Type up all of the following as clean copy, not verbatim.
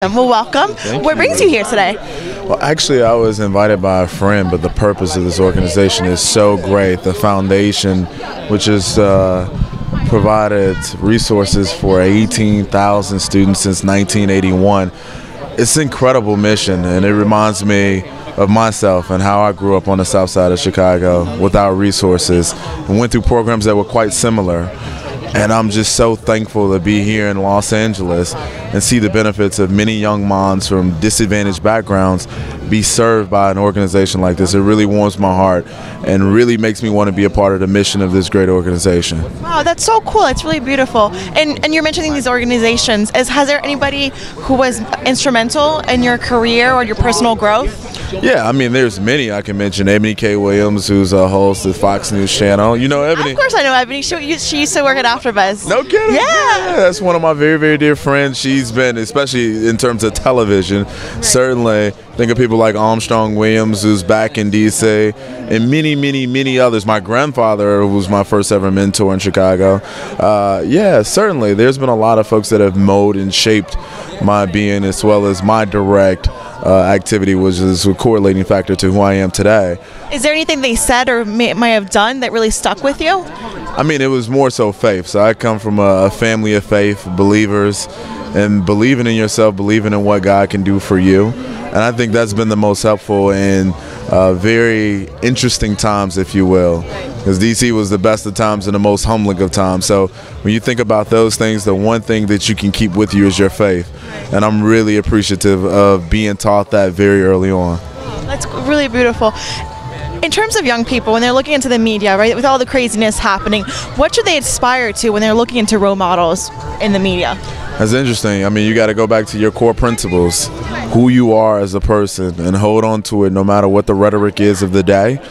Well, welcome. What brings you here today? Well, actually, I was invited by a friend, but the purpose of this organization is so great. The foundation, which has provided resources for 18,000 students since 1981. It's an incredible mission, and it reminds me of myself and how I grew up on the south side of Chicago without resources and went through programs that were quite similar. And I'm just so thankful to be here in Los Angeles and see the benefits of many young moms from disadvantaged backgrounds be served by an organization like this. It really warms my heart and really makes me want to be a part of the mission of this great organization. Wow, that's so cool. It's really beautiful. And you're mentioning these organizations. Has there anybody who was instrumental in your career or your personal growth? Yeah, I mean, there's many I can mention. Emmy K. Williams, who's a host at Fox News Channel. You know Ebony? Of course I know Ebony. She used to work at AfterBuzz. No kidding? Yeah. That's one of my very, very dear friends. She's been, especially in terms of television, certainly think of people like Armstrong Williams, who's back in D.C., and many, many, many others. My grandfather was my first ever mentor in Chicago. Yeah, certainly. There's been a lot of folks that have molded and shaped my being as well as my direct activity, which is a correlating factor to who I am today. Is there anything they said or may have done that really stuck with you? I mean, it was more so faith. So I come from a family of faith, believers, and believing in yourself, believing in what God can do for you. And I think that's been the most helpful in very interesting times, if you will, because DC was the best of times and the most humbling of times. So when you think about those things, the one thing that you can keep with you is your faith. And I'm really appreciative of being taught that very early on. That's really beautiful. In terms of young people, when they're looking into the media, right, with all the craziness happening, what should they aspire to when they're looking into role models in the media? That's interesting. I mean, you got to go back to your core principles, who you are as a person, and hold on to it no matter what the rhetoric is of the day.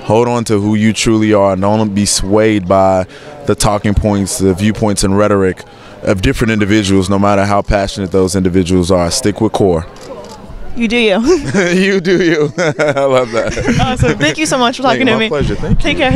Hold on to who you truly are, and don't be swayed by the talking points, the viewpoints, and rhetoric of different individuals, no matter how passionate those individuals are. Stick with core. You do you. You do you. I love that. Awesome. Thank you so much for talking to me. My pleasure. Thank you. Take care.